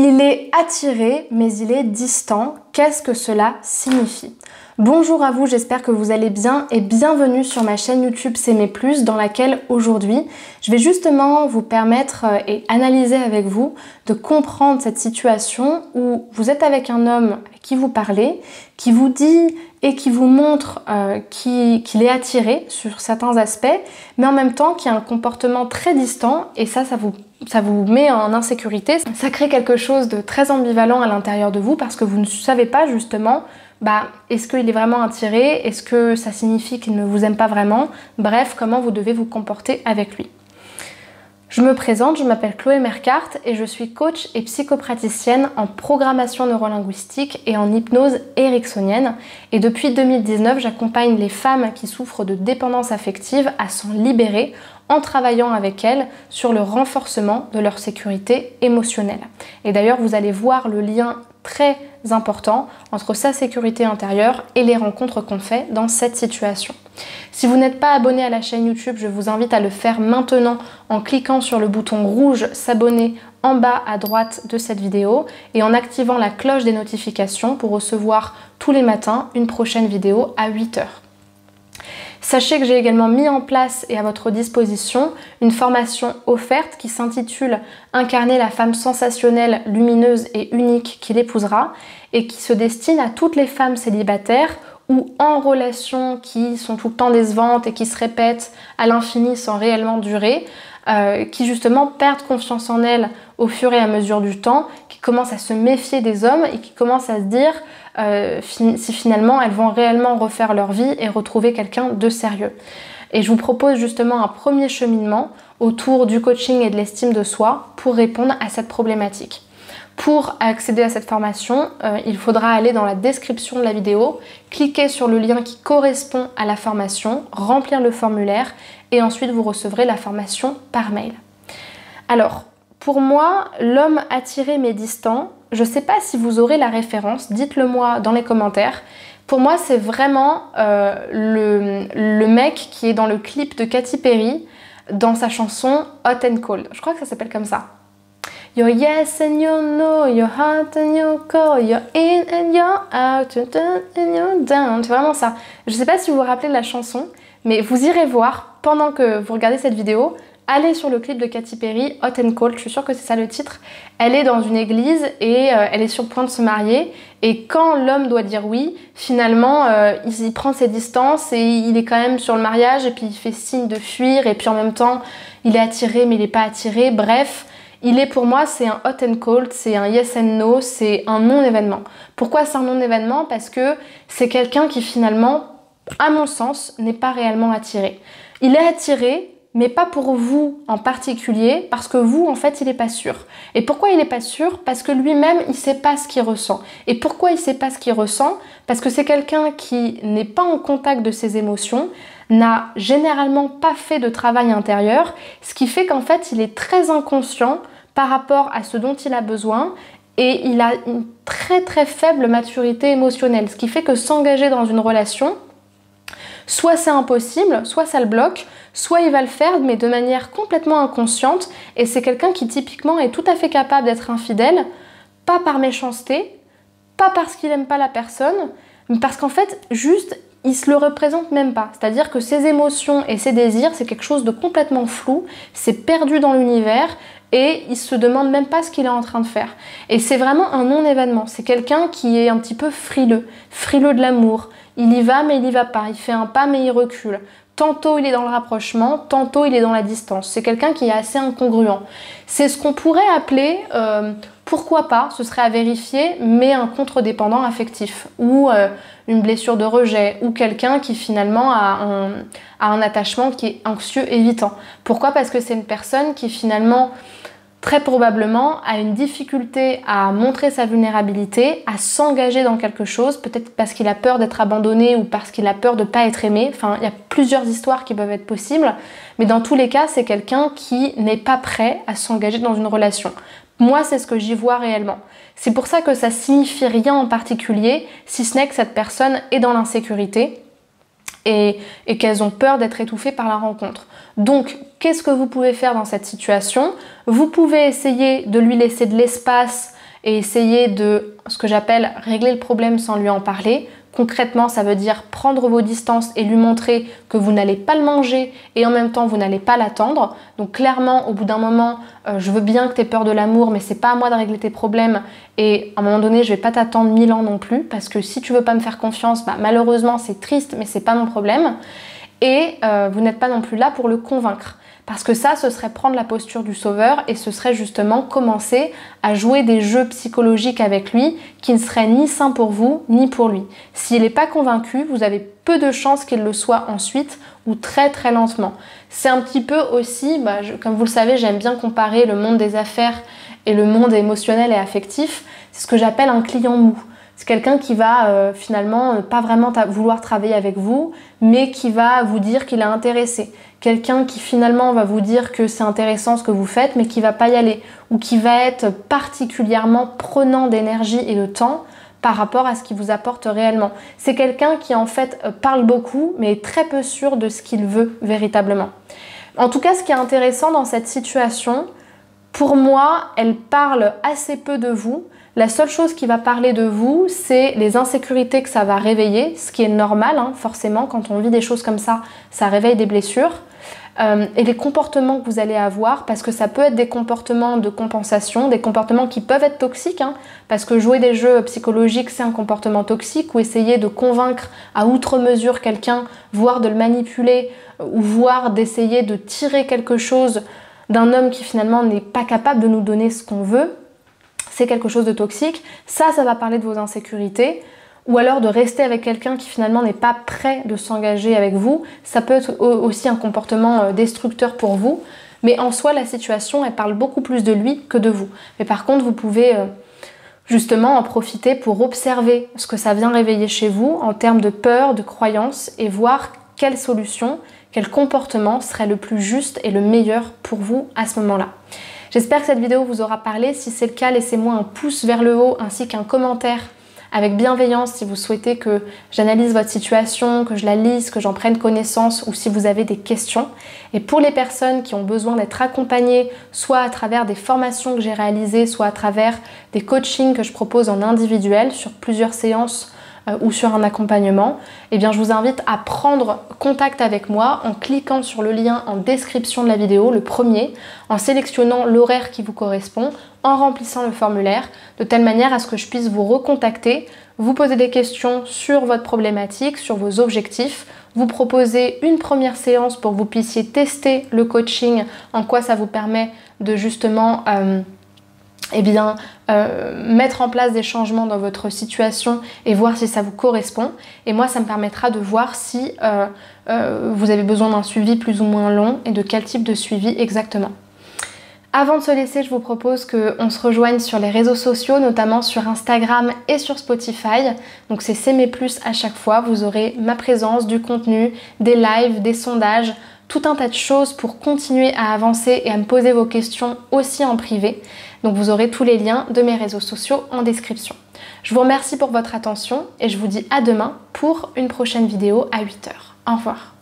Il est attiré, mais il est distant. Qu'est-ce que cela signifie? Bonjour à vous, j'espère que vous allez bien et bienvenue sur ma chaîne YouTube S'aimer plus, dans laquelle aujourd'hui je vais justement vous permettre et analyser avec vous de comprendre cette situation où vous êtes avec un homme avec qui vous parlez, qui vous dit et qui vous montre qu'il est attiré sur certains aspects, mais en même temps qui a un comportement très distant, et ça vous met en insécurité. Ça crée quelque chose de très ambivalent à l'intérieur de vous parce que vous ne savez pas justement est-ce qu'il est vraiment attiré, est-ce que ça signifie qu'il ne vous aime pas vraiment, bref, comment vous devez vous comporter avec lui. Je me présente, je m'appelle Chloé Mercart et je suis coach et psychopraticienne en programmation neurolinguistique et en hypnose ericksonienne. Et depuis 2019, j'accompagne les femmes qui souffrent de dépendance affective à s'en libérer en travaillant avec elles sur le renforcement de leur sécurité émotionnelle. Et d'ailleurs, vous allez voir le lien très important entre sa sécurité intérieure et les rencontres qu'on fait dans cette situation. Si vous n'êtes pas abonné à la chaîne YouTube, je vous invite à le faire maintenant en cliquant sur le bouton rouge s'abonner en bas à droite de cette vidéo et en activant la cloche des notifications pour recevoir tous les matins une prochaine vidéo à 8 h. Sachez que j'ai également mis en place et à votre disposition une formation offerte qui s'intitule « Incarner la femme sensationnelle, lumineuse et unique qui l'épousera » et qui se destine à toutes les femmes célibataires ou en relations qui sont tout le temps décevantes et qui se répètent à l'infini sans réellement durer, qui justement perdent confiance en elles au fur et à mesure du temps, qui commencent à se méfier des hommes et qui commencent à se dire si finalement elles vont réellement refaire leur vie et retrouver quelqu'un de sérieux. Et je vous propose justement un premier cheminement autour du coaching et de l'estime de soi pour répondre à cette problématique. Pour accéder à cette formation, il faudra aller dans la description de la vidéo, cliquer sur le lien qui correspond à la formation, remplir le formulaire et ensuite vous recevrez la formation par mail. Alors, pour moi, l'homme attiré mais distant, je ne sais pas si vous aurez la référence, dites-le moi dans les commentaires. Pour moi, c'est vraiment le mec qui est dans le clip de Katy Perry dans sa chanson Hot and Cold. Je crois que ça s'appelle comme ça. You're yes and you're no, you're hot and you're cold, you're in and you're out, you're down and you're down. C'est vraiment ça. Je ne sais pas si vous vous rappelez de la chanson, mais vous irez voir pendant que vous regardez cette vidéo. Allez sur le clip de Katy Perry, Hot and Cold, je suis sûre que c'est ça le titre. Elle est dans une église et elle est sur le point de se marier. Et quand l'homme doit dire oui, finalement, il prend ses distances et il est quand même sur le mariage et puis il fait signe de fuir. Et puis en même temps, il est attiré mais il n'est pas attiré. Bref, pour moi, c'est un hot and cold, c'est un yes and no, c'est un non-événement. Pourquoi c'est un non-événement? Parce que c'est quelqu'un qui finalement, à mon sens, n'est pas réellement attiré. Il est attiré, mais pas pour vous en particulier, parce que vous, en fait, il n'est pas sûr. Et pourquoi il n'est pas sûr? Parce que lui-même, il ne sait pas ce qu'il ressent. Et pourquoi il ne sait pas ce qu'il ressent? Parce que c'est quelqu'un qui n'est pas en contact de ses émotions, n'a généralement pas fait de travail intérieur, ce qui fait qu'en fait, il est très inconscient par rapport à ce dont il a besoin et il a une très très faible maturité émotionnelle, ce qui fait que s'engager dans une relation, soit c'est impossible, soit ça le bloque, soit il va le faire mais de manière complètement inconsciente et c'est quelqu'un qui typiquement est tout à fait capable d'être infidèle, pas par méchanceté, pas parce qu'il n'aime pas la personne, mais parce qu'en fait juste il se le représente même pas. C'est-à-dire que ses émotions et ses désirs, c'est quelque chose de complètement flou, c'est perdu dans l'univers et il se demande même pas ce qu'il est en train de faire. Et c'est vraiment un non-événement. C'est quelqu'un qui est un petit peu frileux de l'amour. Il y va mais il y va pas. Il fait un pas mais il recule. Tantôt il est dans le rapprochement, tantôt il est dans la distance. C'est quelqu'un qui est assez incongruent. C'est ce qu'on pourrait appeler, pourquoi pas, ce serait à vérifier, mais un contre-dépendant affectif ou une blessure de rejet ou quelqu'un qui finalement a un attachement qui est anxieux évitant. Pourquoi? Parce que c'est une personne qui finalement très probablement a une difficulté à montrer sa vulnérabilité, à s'engager dans quelque chose, peut-être parce qu'il a peur d'être abandonné ou parce qu'il a peur de ne pas être aimé. Enfin, il y a plusieurs histoires qui peuvent être possibles, mais dans tous les cas, c'est quelqu'un qui n'est pas prêt à s'engager dans une relation. Moi, c'est ce que j'y vois réellement. C'est pour ça que ça signifie rien en particulier, si ce n'est que cette personne est dans l'insécurité et qu'elles ont peur d'être étouffées par la rencontre. Donc, qu'est-ce que vous pouvez faire dans cette situation? Vous pouvez essayer de lui laisser de l'espace et essayer de, ce que j'appelle, régler le problème sans lui en parler. Concrètement, ça veut dire prendre vos distances et lui montrer que vous n'allez pas le manger et en même temps vous n'allez pas l'attendre. Donc clairement, au bout d'un moment, je veux bien que tu aies peur de l'amour, mais c'est pas à moi de régler tes problèmes et à un moment donné, je vais pas t'attendre 1000 ans non plus parce que si tu veux pas me faire confiance, malheureusement c'est triste, mais c'est pas mon problème. Et vous n'êtes pas non plus là pour le convaincre. Parce que ça, ce serait prendre la posture du sauveur et ce serait justement commencer à jouer des jeux psychologiques avec lui qui ne seraient ni sains pour vous ni pour lui. S'il n'est pas convaincu, vous avez peu de chances qu'il le soit ensuite ou très très lentement. C'est un petit peu aussi, comme vous le savez, j'aime bien comparer le monde des affaires et le monde émotionnel et affectif. C'est ce que j'appelle un client mou. C'est quelqu'un qui va finalement pas vraiment vouloir travailler avec vous, mais qui va vous dire qu'il est intéressé. Quelqu'un qui finalement va vous dire que c'est intéressant ce que vous faites, mais qui va pas y aller. Ou qui va être particulièrement prenant d'énergie et de temps par rapport à ce qu'il vous apporte réellement. C'est quelqu'un qui en fait parle beaucoup, mais est très peu sûr de ce qu'il veut véritablement. En tout cas, ce qui est intéressant dans cette situation, pour moi, elle parle assez peu de vous. La seule chose qui va parler de vous, c'est les insécurités que ça va réveiller, ce qui est normal, forcément, quand on vit des choses comme ça réveille des blessures. Et les comportements que vous allez avoir, parce que ça peut être des comportements de compensation, des comportements qui peuvent être toxiques, parce que jouer des jeux psychologiques, c'est un comportement toxique, ou essayer de convaincre à outre mesure quelqu'un, voire de le manipuler, ou voire d'essayer de tirer quelque chose d'un homme qui finalement n'est pas capable de nous donner ce qu'on veut, c'est quelque chose de toxique. Ça va parler de vos insécurités. Ou alors de rester avec quelqu'un qui finalement n'est pas prêt de s'engager avec vous. Ça peut être aussi un comportement destructeur pour vous. Mais en soi, la situation, elle parle beaucoup plus de lui que de vous. Mais par contre, vous pouvez justement en profiter pour observer ce que ça vient réveiller chez vous en termes de peur, de croyance et voir quelle solution, quel comportement serait le plus juste et le meilleur pour vous à ce moment-là. J'espère que cette vidéo vous aura parlé. Si c'est le cas, laissez-moi un pouce vers le haut ainsi qu'un commentaire avec bienveillance si vous souhaitez que j'analyse votre situation, que je la lise, que j'en prenne connaissance ou si vous avez des questions. Et pour les personnes qui ont besoin d'être accompagnées, soit à travers des formations que j'ai réalisées, soit à travers des coachings que je propose en individuel sur plusieurs séances ou sur un accompagnement, eh bien je vous invite à prendre contact avec moi en cliquant sur le lien en description de la vidéo, le premier, en sélectionnant l'horaire qui vous correspond, en remplissant le formulaire, de telle manière à ce que je puisse vous recontacter, vous poser des questions sur votre problématique, sur vos objectifs, vous proposer une première séance pour que vous puissiez tester le coaching, en quoi ça vous permet de justement mettre en place des changements dans votre situation et voir si ça vous correspond. Et moi, ça me permettra de voir si vous avez besoin d'un suivi plus ou moins long et de quel type de suivi exactement. Avant de se laisser, je vous propose qu'on se rejoigne sur les réseaux sociaux, notamment sur Instagram et sur Spotify. Donc c'est S'aimer plus à chaque fois. Vous aurez ma présence, du contenu, des lives, des sondages, tout un tas de choses pour continuer à avancer et à me poser vos questions aussi en privé. Donc vous aurez tous les liens de mes réseaux sociaux en description. Je vous remercie pour votre attention et je vous dis à demain pour une prochaine vidéo à 8h. Au revoir.